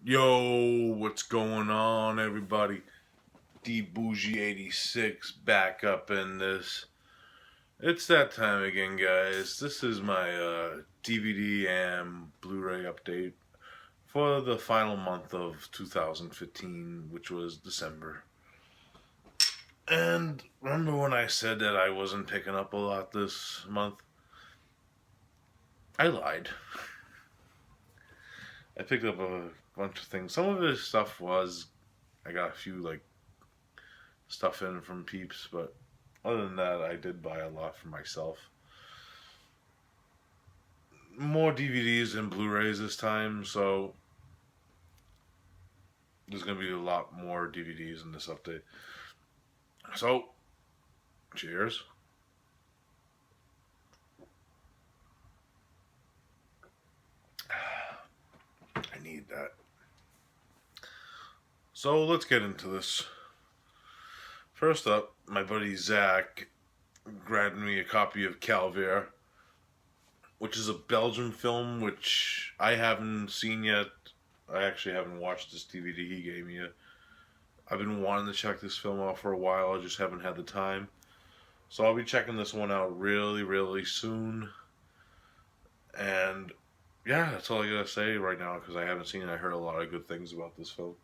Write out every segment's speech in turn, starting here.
Yo, what's going on, everybody? D Bougie 86 back up in this. It's that time again, guys. This is my DVD and Blu-ray update for the final month of 2015, which was December. And remember when I said that I wasn't picking up a lot this month? I lied. I picked up a bunch of things. Some of his stuff was, I got a few stuff in from peeps, but other than that, I did buy a lot for myself. More DVDs and Blu-rays this time, so there's gonna be a lot more DVDs in this update. So, cheers. I need that. So let's get into this. First up, my buddy Zach grabbed me a copy of Calvaire, which is a Belgian film which I haven't seen yet. I actually haven't watched this DVD he gave me yet. I've been wanting to check this film out for a while. I just haven't had the time. So I'll be checking this one out really, really soon. And yeah, that's all I gotta say right now because I haven't seen it. I heard a lot of good things about this film.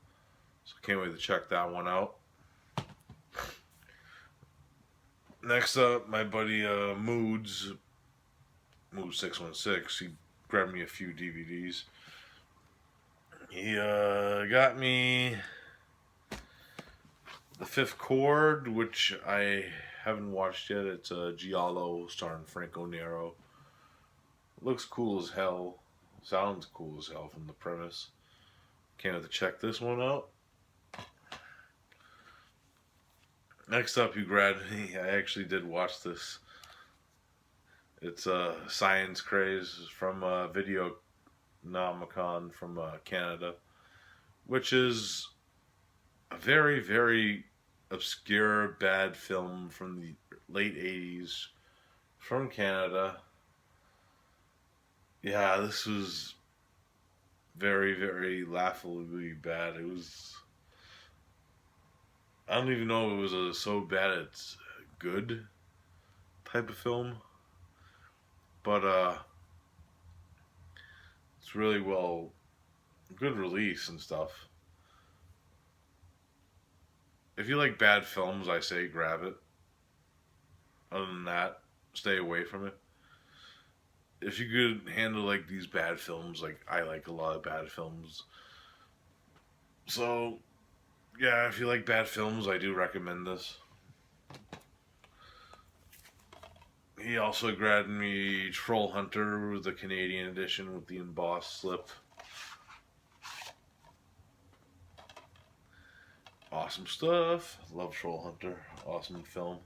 So I can't wait to check that one out. Next up, my buddy Mood 616. He grabbed me a few DVDs. He got me The Fifth Chord, which I haven't watched yet. It's a Giallo starring Franco Nero. Looks cool as hell. Sounds cool as hell from the premise. Can't have to check this one out. Next up, you grabbed me. I actually did watch this. It's Science Craze from Video Nomicon from Canada, which is a very, very obscure, bad film from the late 80s from Canada. Yeah, this was very, very laughably bad. It was. I don't even know if it was so bad it's good type of film. But it's really good release and stuff. If you like bad films, I say grab it. Other than that, stay away from it. If you could handle these bad films, I like a lot of bad films. So yeah, if you like bad films, I do recommend this. He also grabbed me Troll Hunter, the Canadian edition with the embossed slip. Awesome stuff. Love Troll Hunter. Awesome film.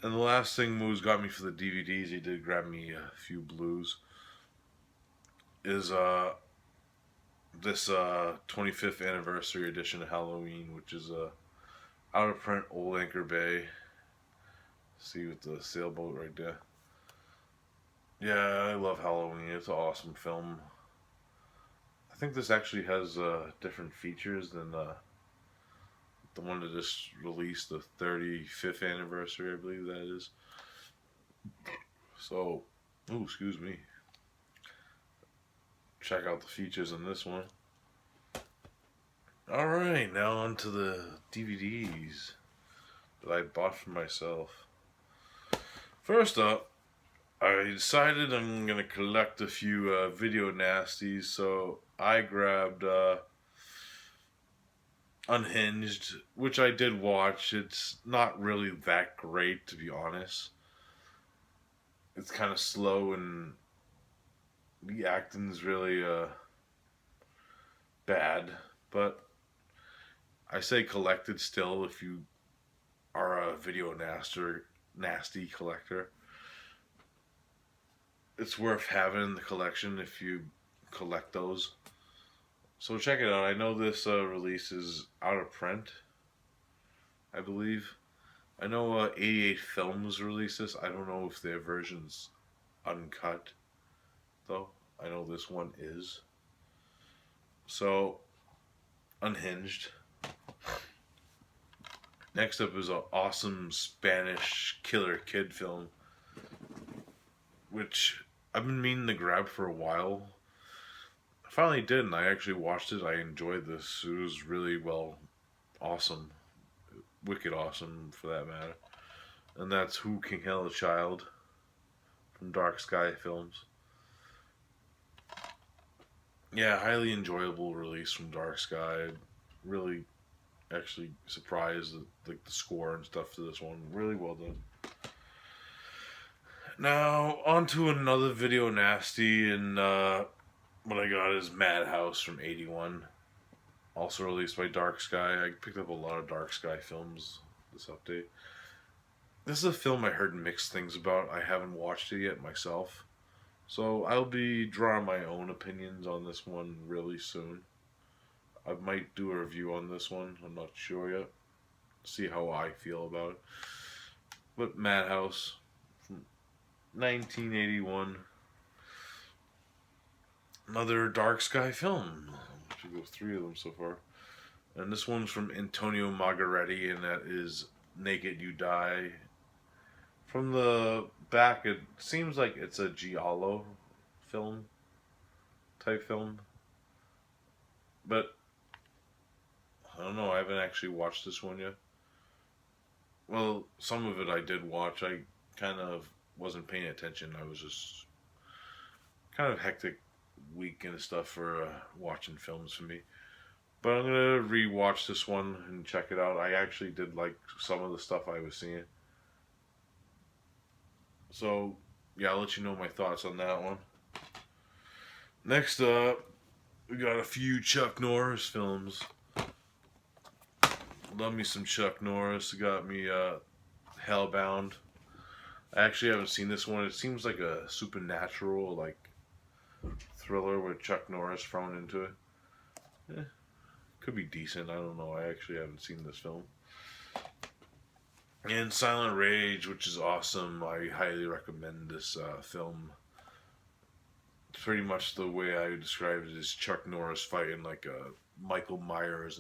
And the last thing Moose got me for the DVDs, he did grab me a few blues, is this 25th anniversary edition of Halloween, which is out of print Old Anchor Bay. See with the sailboat right there. Yeah, I love Halloween. It's an awesome film. I think this actually has different features than the one that just released, the 35th anniversary, I believe that is. So, excuse me. Check out the features in this one. Alright, now on to the DVDs that I bought for myself. First up, I decided I'm going to collect a few video nasties, so I grabbed Unhinged, which I did watch. It's not really that great, to be honest. It's kind of slow and the acting's really bad, but I say collect it still if you are a video nasty collector. It's worth having in the collection if you collect those. So check it out. I know this release is out of print, I believe. I know 88 Films released this. I don't know if their version's uncut, though. I know this one is. So, Unhinged. Next up is an awesome Spanish killer kid film, which I've been meaning to grab for a while. I finally did, and I actually watched it. I enjoyed this. It was really awesome. Wicked awesome, for that matter. And that's Who Can Kill a Child from Dark Sky Films. Yeah, highly enjoyable release from Dark Sky. Really, actually surprised at like the score and stuff to this one. Really well done. Now on to another video nasty, and what I got is Madhouse from '81, also released by Dark Sky. I picked up a lot of Dark Sky films this update. This is a film I heard mixed things about. I haven't watched it yet myself. So I'll be drawing my own opinions on this one really soon. I might do a review on this one. I'm not sure yet. See how I feel about it. But Madhouse from 1981. Another Dark Sky film. Should go 3 of them so far. And this one's from Antonio Margheriti, and that is Naked You Die. From the back, it seems like it's a giallo film type film, but I don't know. I haven't actually watched this one yet. Well, some of it I did watch. I kind of wasn't paying attention. I was just kind of hectic week and stuff for watching films for me. But I'm gonna rewatch this one and check it out. I actually did like some of the stuff I was seeing. So, yeah, I'll let you know my thoughts on that one. Next up, we got a few Chuck Norris films. Love me some Chuck Norris. Got me Hellbound. I actually haven't seen this one. It seems like a supernatural, like, thriller with Chuck Norris thrown into it. Could be decent. I don't know. I actually haven't seen this film. And Silent Rage, which is awesome. I highly recommend this film. It's pretty much the way I would describe it is Chuck Norris fighting like a Michael Myers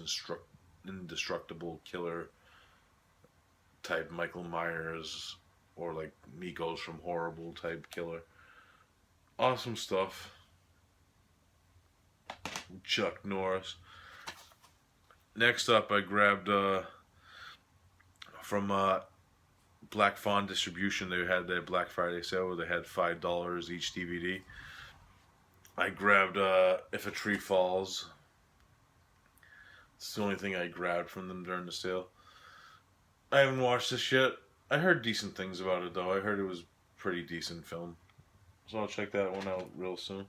indestructible killer type Michael Myers, or like Migos from Horrible type killer. Awesome stuff. Chuck Norris. Next up, I grabbed from Black Fawn Distribution. They had their Black Friday sale where they had $5 each DVD. I grabbed If a Tree Falls. It's the only thing I grabbed from them during the sale. I haven't watched this yet. I heard decent things about it though. I heard it was a pretty decent film. So I'll check that one out real soon.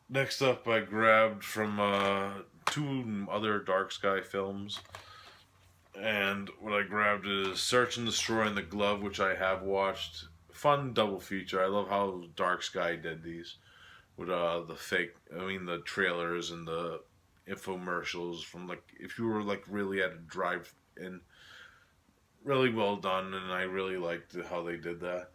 Next up, I grabbed from 2 other Dark Sky films. And what I grabbed is Search and Destroy and The Glove, which I have watched. Fun double feature. I love how Dark Sky did these. With the trailers and the infomercials from, like, if you were, like, really at a drive-in. Really well done, and I really liked how they did that.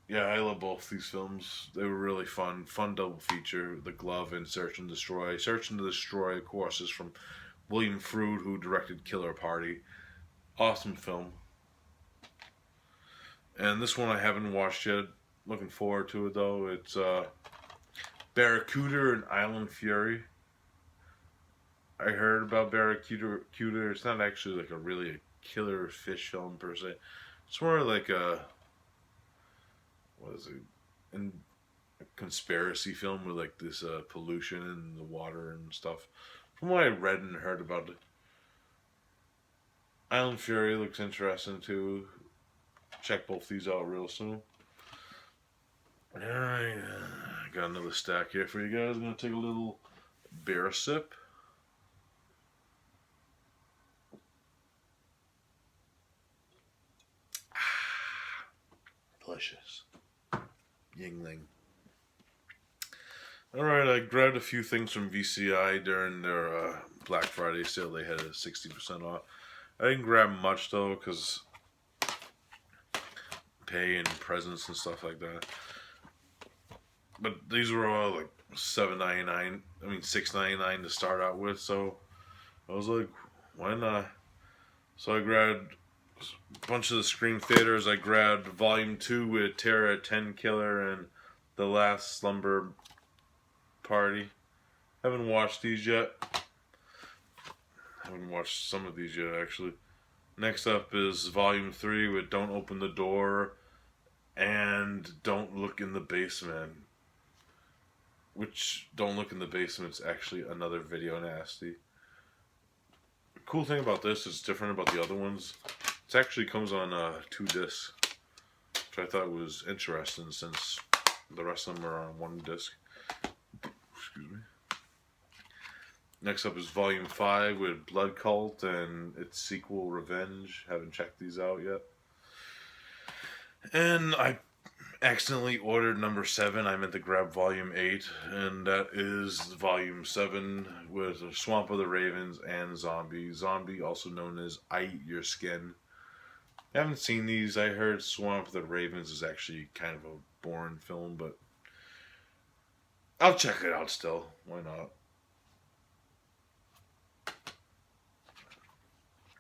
Yeah, I love both these films. They were really fun. Fun double feature. The Glove and Search and Destroy. Search and Destroy, of course, is from William Frood, who directed Killer Party. Awesome film. And this one I haven't watched yet. Looking forward to it, though. It's Barracuda and Island Fury. I heard about Barracuda. It's not actually like a killer fish film per se. It's more like a conspiracy film with like this pollution in the water and stuff. From what I read and heard about it, Island Fury looks interesting too. Check both these out real soon. Alright, I got another stack here for you guys. I'm gonna take a little beer sip. Delicious. Yingling. Alright, I grabbed a few things from VCI during their Black Friday sale. They had a 60% off. I didn't grab much though, because pay and presents and stuff like that. But these were all like $7.99. I mean $6.99 to start out with. So I was like, why not? So I grabbed a bunch of the Scream Theaters. I grabbed Volume 2 with Terror at 10 Killer and The Last Slumber Party. Haven't watched these yet. Haven't watched some of these yet, actually. Next up is Volume 3 with Don't Open the Door and Don't Look in the Basement. Which, Don't Look in the Basement is actually another video nasty. The cool thing about this is different about the other ones. It actually comes on 2 discs, which I thought was interesting since the rest of them are on 1 disc. Excuse me. Next up is Volume 5 with Blood Cult and its sequel, Revenge. Haven't checked these out yet. And I accidentally ordered number 7. I meant to grab Volume 8. And that is Volume 7 with Swamp of the Ravens and Zombie. Zombie, also known as I Eat Your Skin. I haven't seen these. I heard Swamp of the Ravens is actually kind of a boring film, but I'll check it out still. Why not?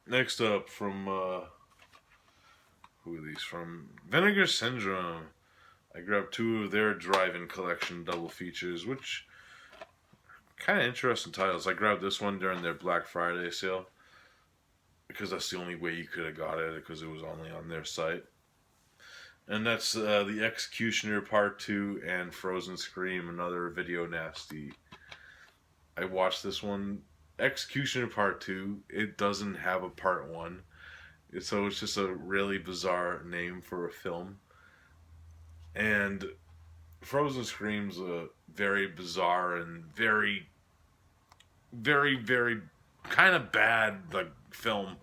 Next up from, who are these from? Vinegar Syndrome. I grabbed 2 of their Drive-In Collection double features, which kind of interesting titles. I grabbed this one during their Black Friday sale because that's the only way you could have got it because it was only on their site. And that's The Executioner Part 2 and Frozen Scream, another video nasty. I watched this one. Executioner Part 2, it doesn't have a Part 1. So it's just a really bizarre name for a film. And Frozen Scream's a very bizarre and very, very, very kind of bad like film.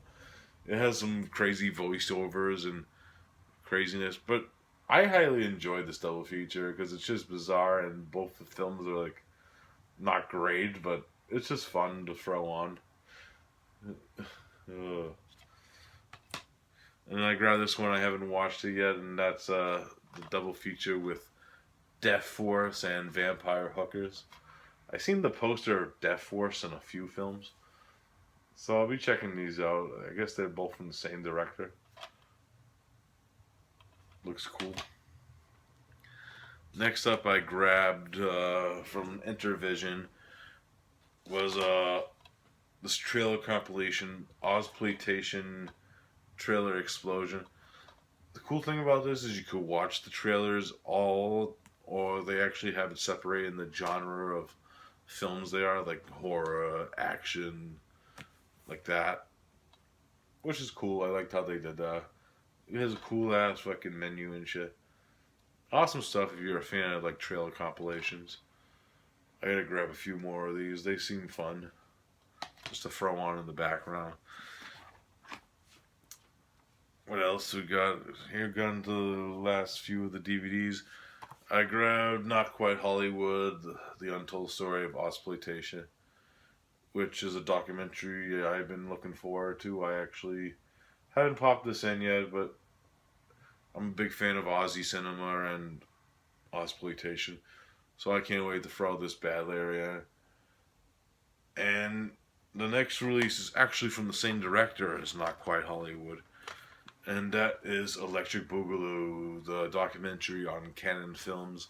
It has some crazy voiceovers and craziness, but I highly enjoyed this double feature because it's just bizarre and both the films are like not great, but it's just fun to throw on. And I grabbed this one. I haven't watched it yet, and that's the double feature with Death Force and Vampire Hookers. I've seen the poster of Death Force in a few films, so I'll be checking these out. I guess they're both from the same director. Looks cool. Next up, I grabbed from Intervision was this trailer compilation, Ozploitation Trailer Explosion. The cool thing about this is you could watch the trailers all, or they actually have it separated in the genre of films they are, like horror, action, like that. Which is cool. I liked how they did that. It has a cool ass fucking menu and shit. Awesome stuff if you're a fan of like trailer compilations. I gotta grab a few more of these. They seem fun. Just to throw on in the background. What else we got? Here got into the last few of the DVDs. I grabbed Not Quite Hollywood, The Untold Story of Ozploitation, which is a documentary I've been looking forward to. I actually haven't popped this in yet, but I'm a big fan of Aussie cinema and Ozploitation. So I can't wait to throw this bad area. And the next release is actually from the same director as Not Quite Hollywood. And that is Electric Boogaloo, the documentary on Canon Films.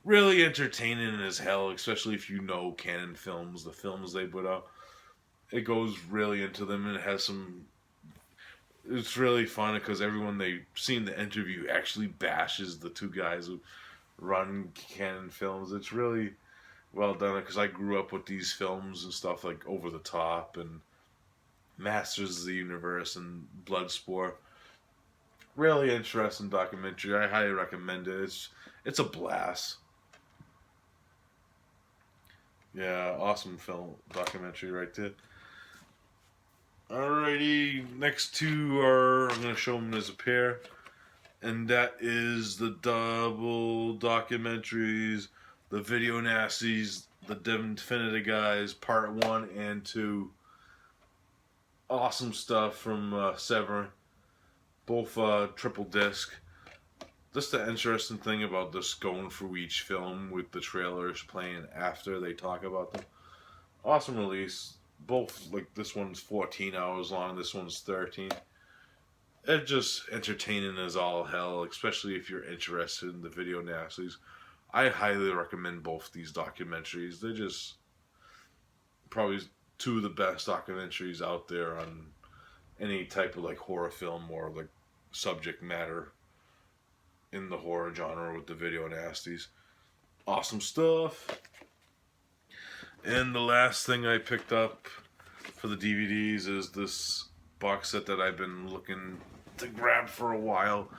Really entertaining as hell, especially if you know Canon Films, the films they put out. It goes really into them and it has some... It's really fun because everyone they've seen the interview actually bashes the 2 guys who run Canon Films. It's really well done because I grew up with these films and stuff like Over the Top and Masters of the Universe and Bloodsport. Really interesting documentary. I highly recommend it. It's a blast. Yeah, awesome film documentary right there. Alrighty, next 2 are, I'm going to show them as a pair. And that is the double documentaries, the Video Nasties, the Definitive Guys, Part 1 and 2. Awesome stuff from Severin. Both triple disc. That's the interesting thing about this going through each film with the trailers playing after they talk about them. Awesome release. Both, like, this one's 14 hours long, this one's 13. It's just entertaining as all hell, especially if you're interested in the video nasties. I highly recommend both these documentaries. They're just probably two of the best documentaries out there on any type of like horror film or like subject matter in the horror genre with the video nasties. Awesome stuff. And the last thing I picked up for the DVDs is this box set that I've been looking to grab for a while,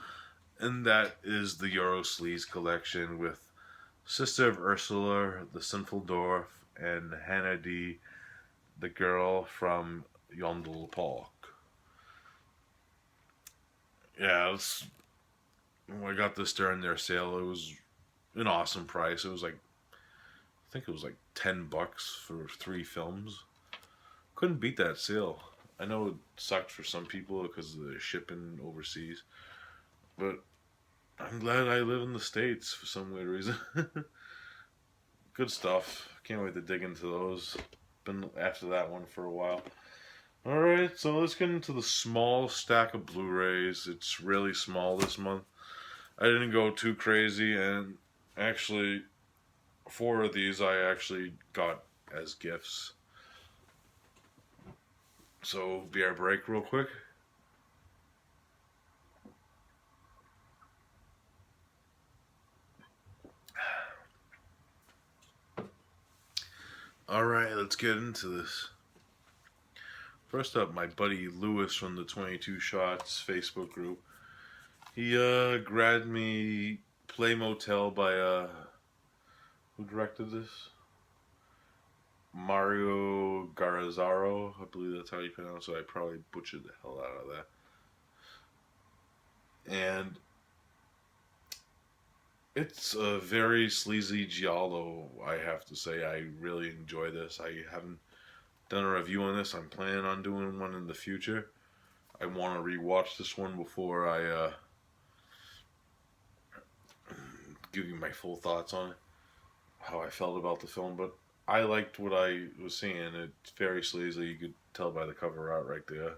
and that is the Euro Sleaze collection with Sister of Ursula, The Sinful Dwarf, and Hannah D, the girl from Yondel Park. Yeah, when I got this during their sale, it was an awesome price. It was like, I think it was like $10 for 3 films. Couldn't beat that sale. I know it sucked for some people because of the shipping overseas, but I'm glad I live in the States for some weird reason. Good stuff. Can't wait to dig into those. Been after that one for a while. Alright, so let's get into the small stack of Blu-rays. It's really small this month. I didn't go too crazy, and actually 4 of these I actually got as gifts. So, be our break real quick. Alright, let's get into this. First up, my buddy Lewis from the 22 Shots Facebook group. He grabbed me Play Motel by who directed this? Mario Garazaro, I believe that's how you pronounce it. I probably butchered the hell out of that. And it's a very sleazy giallo, I have to say. I really enjoy this. I haven't done a review on this. I'm planning on doing one in the future. I want to rewatch this one before I give you my full thoughts on it, how I felt about the film. But I liked what I was seeing. It's very sleazy. You could tell by the cover art right there.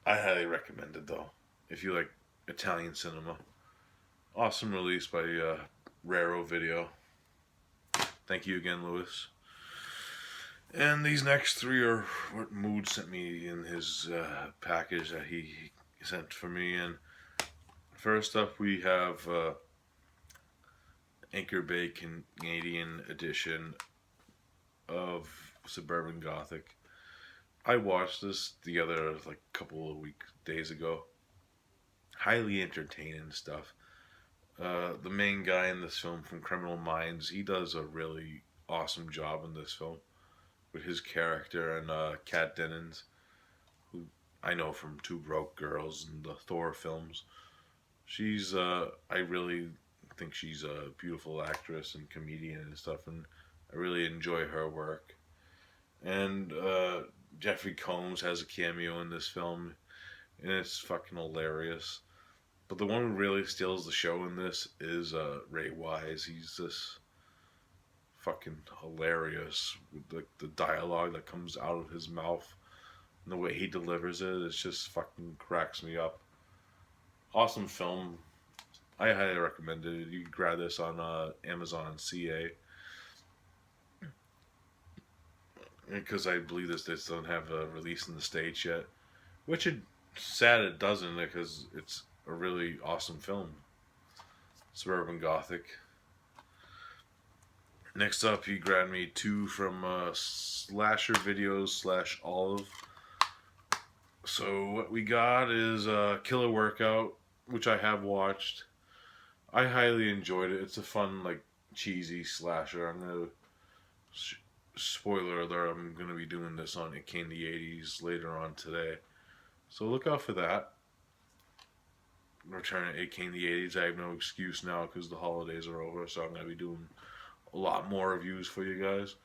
I highly recommend it, though, if you like Italian cinema. Awesome release by Raro Video. Thank you again, Lewis. And these next 3 are what Mood sent me in his package that he sent for me. And first up, we have Anchor Bay Canadian edition of Suburban Gothic. I watched this the other like couple of days ago. Highly entertaining stuff. The main guy in this film from Criminal Minds, he does a really awesome job in this film with his character, and Kat Dennings, who I know from Two Broke Girls and the Thor films. She's I really think she's a beautiful actress and comedian and stuff, and I really enjoy her work. And Jeffrey Combs has a cameo in this film, and it's fucking hilarious. But the one who really steals the show in this is Ray Wise. He's just fucking hilarious with the dialogue that comes out of his mouth and the way he delivers it. It just fucking cracks me up. Awesome film. I highly recommend it. You can grab this on Amazon CA. Because I believe this doesn't have a release in the States yet. Which it's sad it doesn't, because it's a really awesome film. Suburban Gothic. Next up, he grabbed me 2 from Slasher Videos / Olive. So what we got is Killer Workout, which I have watched. I highly enjoyed it. It's a fun, like, cheesy slasher. I'm gonna spoiler alert, I'm gonna be doing this on It Came the 80s later on today. So look out for that. Return to It Came the 80s. I have no excuse now because the holidays are over, so I'm gonna be doing a lot more reviews for you guys.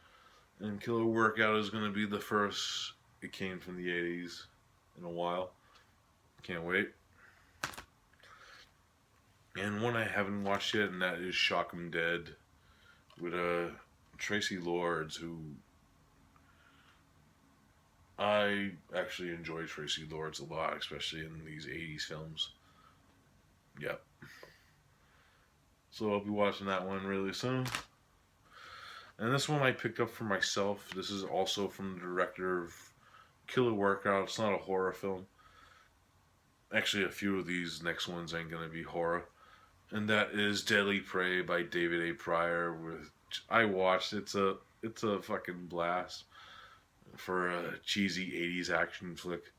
And Killer Workout is gonna be the first It Came from the 80s in a while. Can't wait. And one I haven't watched yet, and that is Shock 'Em Dead with Tracy Lords, who I actually enjoy Tracy Lords a lot, especially in these 80s films. Yep. So I'll be watching that one really soon. And this one I picked up for myself. This is also from the director of Killer Workout. It's not a horror film. Actually, a few of these next ones ain't gonna be horror. And that is Deadly Prey by David A. Pryor. Which I watched. It's a fucking blast for a cheesy '80s action flick,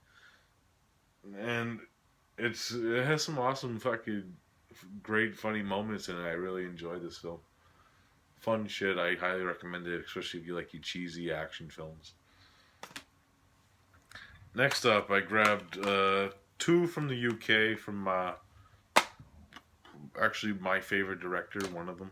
and it has some awesome fucking great funny moments in it. I really enjoyed this film. Fun shit. I highly recommend it, especially if you like your cheesy action films. Next up, I grabbed two from the UK from actually my favorite director, one of them.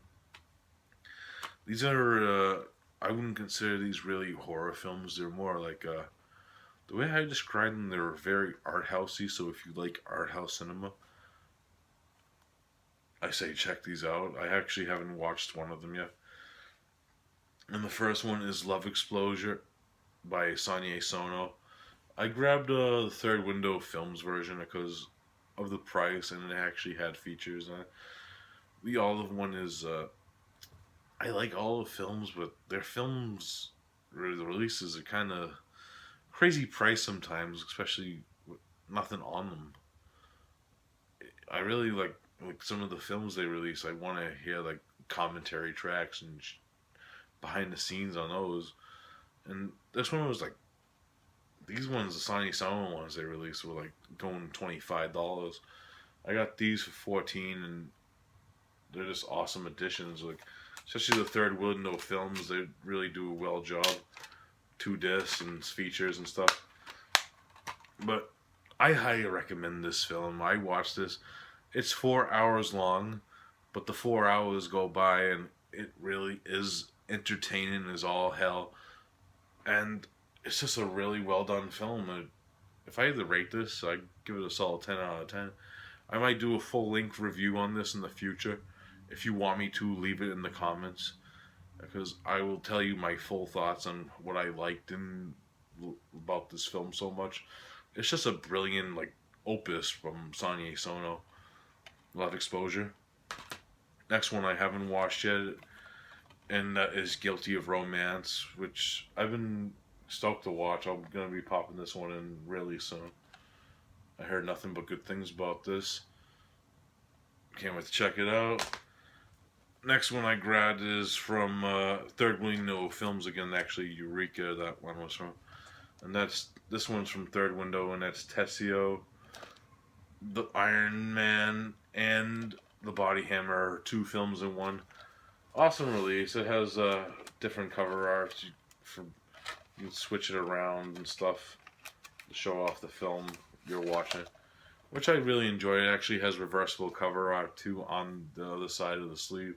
These are I wouldn't consider these really horror films. They're more like the way I describe them. They're very art housey. So if you like art house cinema, I say check these out. I actually haven't watched one of them yet. And the first one is Love Explosion by Sonia Sono. I grabbed the Third Window Films version because of the price, and it actually had features on it. The olive one is I like all the films, but their films the releases are kind of crazy price sometimes, especially with nothing on them. I really like some of the films they release. I want to hear like commentary tracks and behind the scenes on those. And this one was like these ones, the Sony Sono ones they released were like going $25. I got these for 14, and they're just awesome additions. Like especially the Third Window Films, they really do a well job. 2 discs and features and stuff. But I highly recommend this film. I watched this. It's 4 hours long, but the 4 hours go by and it really is entertaining as all hell. And it's just a really well done film. If I had to rate this, I'd give it a solid 10 out of 10. I might do a full length review on this in the future. If you want me to, leave it in the comments. Because I will tell you my full thoughts on what I liked about this film so much. It's just a brilliant like opus from Sonia Sono. Love Exposure. Next one I haven't watched yet, and that is Guilty of Romance, which I've been stoked to watch. I'm gonna be popping this one in really soon. I heard nothing but good things about this. Can't wait to check it out. Next one I grabbed is from Third Window Films again. Actually, Eureka, that one was from, and this one's from Third Window, and that's Tessio, the Iron Man, and the Body Hammer, 2 films in one. Awesome release. It has different cover art. You can switch it around and stuff to show off the film you're watching, which I really enjoy. It actually has reversible cover art too on the other side of the sleeve.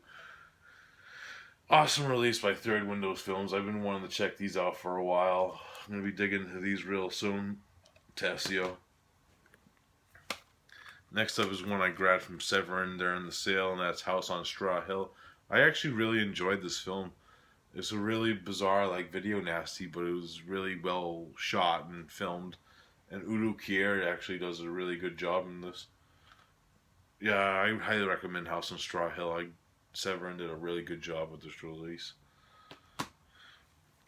Awesome release by Third Windows Films. I've been wanting to check these out for a while. I'm going to be digging into these real soon. Tessio. Next up is one I grabbed from Severin during the sale, and that's House on Straw Hill. I actually really enjoyed this film. It's a really bizarre, like, video nasty, but it was really well shot and filmed. And Udo Kier actually does a really good job in this. Yeah, I highly recommend House on Straw Hill. Severin did a really good job with this release.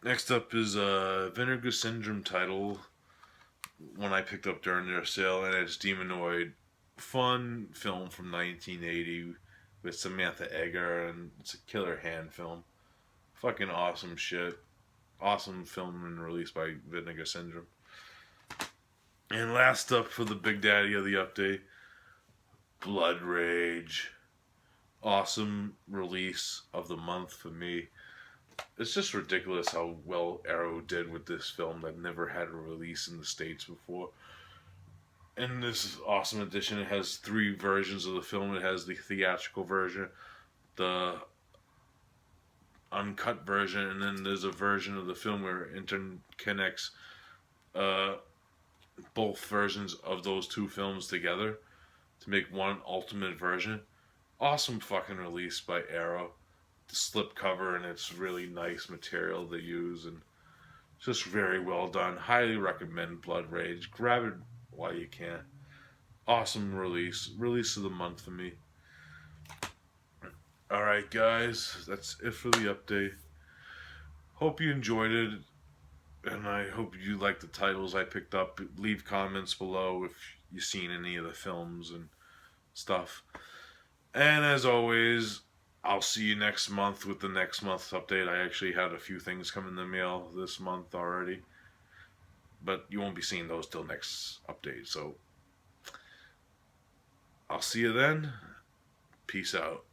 Next up is Vinegar Syndrome title, one I picked up during their sale, and it's Demonoid. Fun film from 1980 with Samantha Eggar, and it's a killer hand film. Fucking awesome shit. Awesome film and released by Vinegar Syndrome. And last up for the big daddy of the update, Blood Rage. Awesome release of the month for me. It's just ridiculous how well Arrow did with this film that never had a release in the States before. In this awesome edition, it has 3 versions of the film. It has the theatrical version, the uncut version, and then there's a version of the film where it interconnects both versions of those 2 films together to make one ultimate version. Awesome fucking release by Arrow. The slip cover, and it's really nice material they use, and just very well done. Highly recommend Blood Rage. Grab it while you can. Awesome release. Release of the month for me. Alright, guys. That's it for the update. Hope you enjoyed it, and I hope you like the titles I picked up. Leave comments below if you've seen any of the films and stuff. And as always, I'll see you next month with the next month's update. I actually had a few things come in the mail this month already, but you won't be seeing those till next update. So I'll see you then. Peace out.